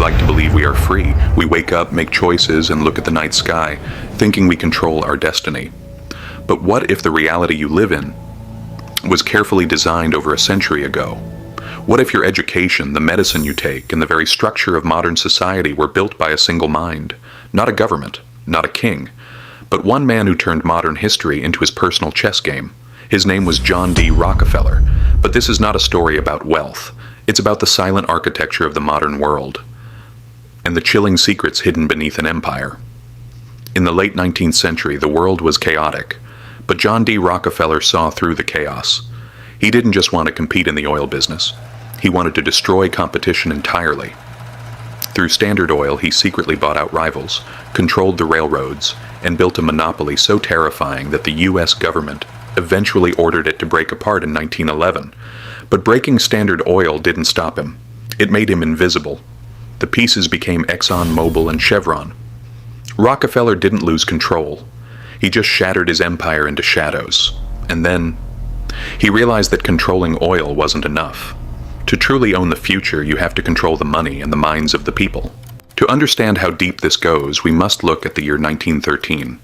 like to believe we are free. We wake up, make choices, and look at the night sky, thinking we control our destiny. But what if the reality you live in was carefully designed over a century ago? What if your education, the medicine you take, and the very structure of modern society were built by a single mind? Not a government, not a king, but one man who turned modern history into his personal chess game. His name was John D. Rockefeller. But this is not a story about wealth. It's about the silent architecture of the modern world and the chilling secrets hidden beneath an empire. In the late 19th century, the world was chaotic, but John D. Rockefeller saw through the chaos. He didn't just want to compete in the oil business. He wanted to destroy competition entirely. Through Standard Oil, he secretly bought out rivals, controlled the railroads, and built a monopoly so terrifying that the U.S. government eventually ordered it to break apart in 1911. But breaking Standard Oil didn't stop him. It made him invisible. The pieces became Exxon Mobil and Chevron. Rockefeller didn't lose control. He just shattered his empire into shadows. And then he realized that controlling oil wasn't enough. To truly own the future, you have to control the money and the minds of the people. To understand how deep this goes, we must look at the year 1913,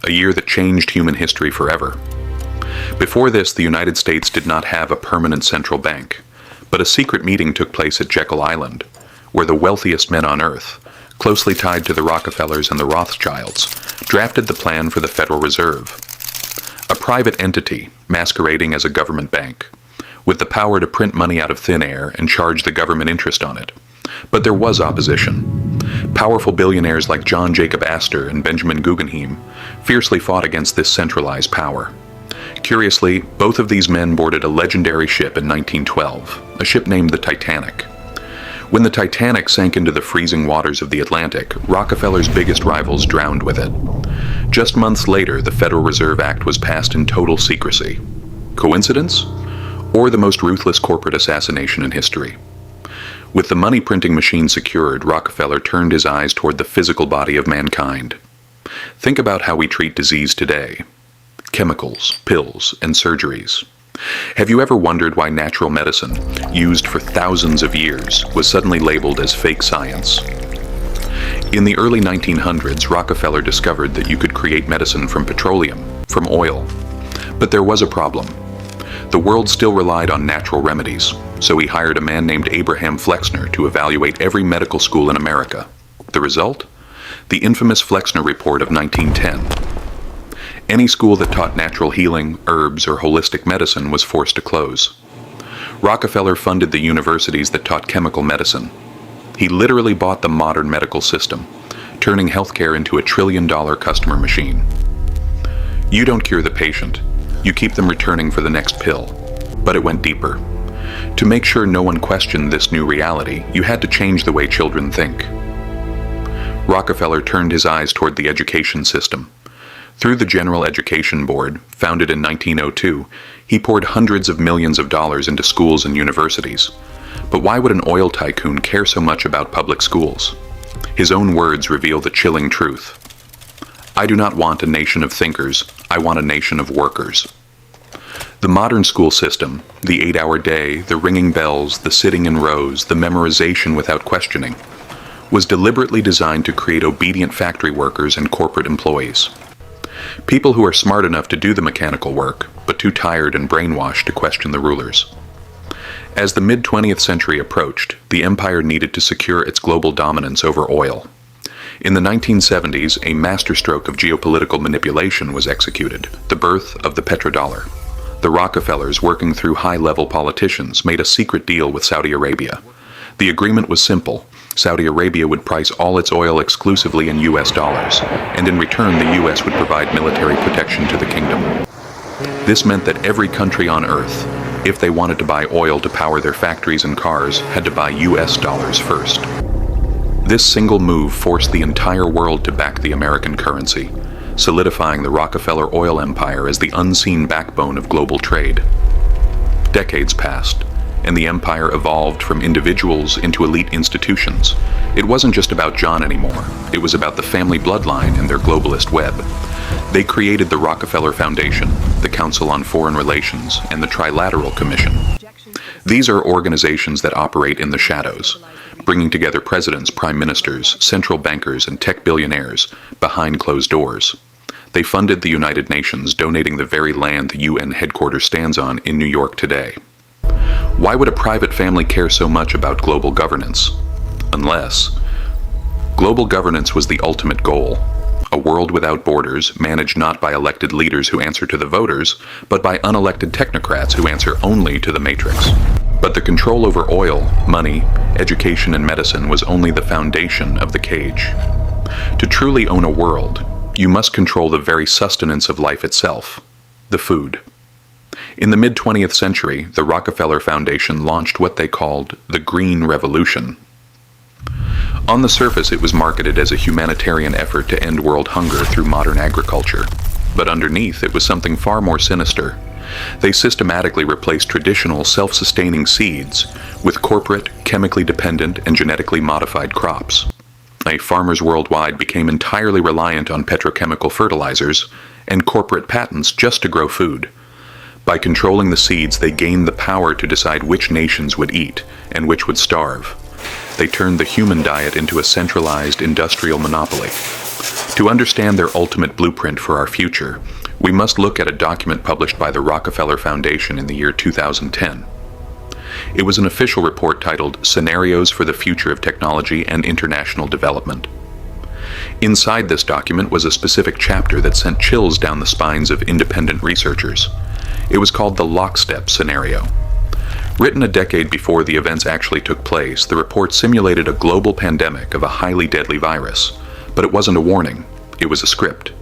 a year that changed human history forever. Before this, the United States did not have a permanent central bank, but a secret meeting took place at Jekyll Island, where the wealthiest men on Earth, closely tied to the Rockefellers and the Rothschilds, drafted the plan for the Federal Reserve, a private entity masquerading as a government bank, with the power to print money out of thin air and charge the government interest on it. But there was opposition. Powerful billionaires like John Jacob Astor and Benjamin Guggenheim fiercely fought against this centralized power. Curiously, both of these men boarded a legendary ship in 1912, a ship named the Titanic. When the Titanic sank into the freezing waters of the Atlantic, Rockefeller's biggest rivals drowned with it. Just months later, the Federal Reserve Act was passed in total secrecy. Coincidence? Or the most ruthless corporate assassination in history? With the money printing machine secured, Rockefeller turned his eyes toward the physical body of mankind. Think about how we treat disease today. Chemicals, pills, and surgeries. Have you ever wondered why natural medicine, used for thousands of years, was suddenly labeled as fake science? In the early 1900s, Rockefeller discovered that you could create medicine from petroleum, from oil. But there was a problem. The world still relied on natural remedies, so he hired a man named Abraham Flexner to evaluate every medical school in America. The result? The infamous Flexner Report of 1910. Any school that taught natural healing, herbs, or holistic medicine was forced to close. Rockefeller funded the universities that taught chemical medicine. He literally bought the modern medical system, turning healthcare into a trillion-dollar customer machine. You don't cure the patient. You keep them returning for the next pill. But it went deeper. To make sure no one questioned this new reality, you had to change the way children think. Rockefeller turned his eyes toward the education system. Through the General Education Board, founded in 1902, he poured hundreds of millions of dollars into schools and universities. But why would an oil tycoon care so much about public schools? His own words reveal the chilling truth. I do not want a nation of thinkers, I want a nation of workers. The modern school system, the 8-hour day, the ringing bells, the sitting in rows, the memorization without questioning, was deliberately designed to create obedient factory workers and corporate employees. People who are smart enough to do the mechanical work, but too tired and brainwashed to question the rulers. As the mid-20th century approached, the empire needed to secure its global dominance over oil. In the 1970s, a masterstroke of geopolitical manipulation was executed, the birth of the petrodollar. The Rockefellers, working through high-level politicians, made a secret deal with Saudi Arabia. The agreement was simple. Saudi Arabia would price all its oil exclusively in US dollars, and in return the US would provide military protection to the kingdom. This meant that every country on Earth, if they wanted to buy oil to power their factories and cars, had to buy US dollars first. This single move forced the entire world to back the American currency, solidifying the Rockefeller oil empire as the unseen backbone of global trade. Decades passed, and the empire evolved from individuals into elite institutions. It wasn't just about John anymore. It was about the family bloodline and their globalist web. They created the Rockefeller Foundation, the Council on Foreign Relations, and the Trilateral Commission. These are organizations that operate in the shadows, bringing together presidents, prime ministers, central bankers, and tech billionaires behind closed doors. They funded the United Nations, donating the very land the UN headquarters stands on in New York today. Why would a private family care so much about global governance? Unless global governance was the ultimate goal. A world without borders, managed not by elected leaders who answer to the voters, but by unelected technocrats who answer only to the matrix. But the control over oil, money, education, and medicine was only the foundation of the cage. To truly own a world, you must control the very sustenance of life itself, the food. In the mid-20th century, the Rockefeller Foundation launched what they called the Green Revolution. On the surface, it was marketed as a humanitarian effort to end world hunger through modern agriculture. But underneath, it was something far more sinister. They systematically replaced traditional, self-sustaining seeds with corporate, chemically dependent, and genetically modified crops. Farmers worldwide became entirely reliant on petrochemical fertilizers and corporate patents just to grow food. By controlling the seeds, they gained the power to decide which nations would eat and which would starve. They turned the human diet into a centralized industrial monopoly. To understand their ultimate blueprint for our future, we must look at a document published by the Rockefeller Foundation in the year 2010. It was an official report titled Scenarios for the Future of Technology and International Development. Inside this document was a specific chapter that sent chills down the spines of independent researchers. It was called the lockstep scenario. Written a decade before the events actually took place, the report simulated a global pandemic of a highly deadly virus. But it wasn't a warning, it was a script.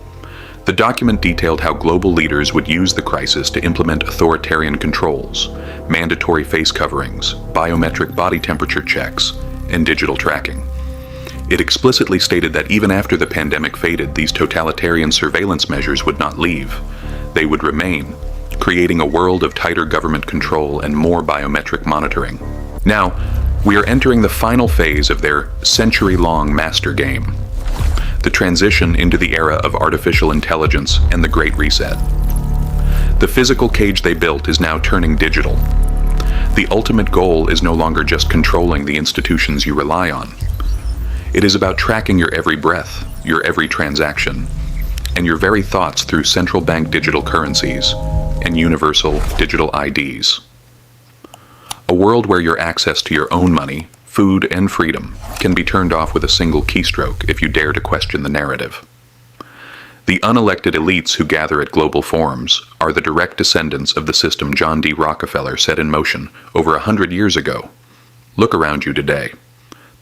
The document detailed how global leaders would use the crisis to implement authoritarian controls, mandatory face coverings, biometric body temperature checks, and digital tracking. It explicitly stated that even after the pandemic faded, these totalitarian surveillance measures would not leave. They would remain, creating a world of tighter government control and more biometric monitoring. Now, we are entering the final phase of their century-long master game, the transition into the era of artificial intelligence and the Great Reset. The physical cage they built is now turning digital. The ultimate goal is no longer just controlling the institutions you rely on. It is about tracking your every breath, your every transaction, and your very thoughts through central bank digital currencies and universal digital IDs. A world where your access to your own money, food, and freedom can be turned off with a single keystroke if you dare to question the narrative. The unelected elites who gather at global forums are the direct descendants of the system John D. Rockefeller set in motion over 100 years ago. Look around you today.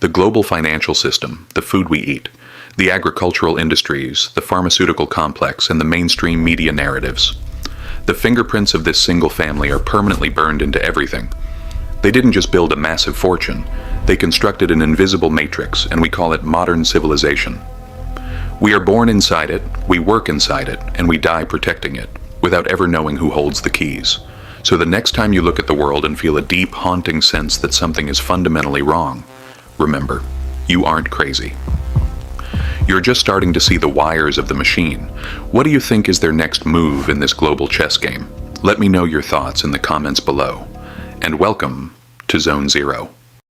The global financial system, the food we eat, the agricultural industries, the pharmaceutical complex, and the mainstream media narratives. The fingerprints of this single family are permanently burned into everything. They didn't just build a massive fortune, they constructed an invisible matrix, and we call it modern civilization. We are born inside it, we work inside it, and we die protecting it, without ever knowing who holds the keys. So the next time you look at the world and feel a deep, haunting sense that something is fundamentally wrong, remember, you aren't crazy. You're just starting to see the wires of the machine. What do you think is their next move in this global chess game? Let me know your thoughts in the comments below. And welcome to Zone Zero.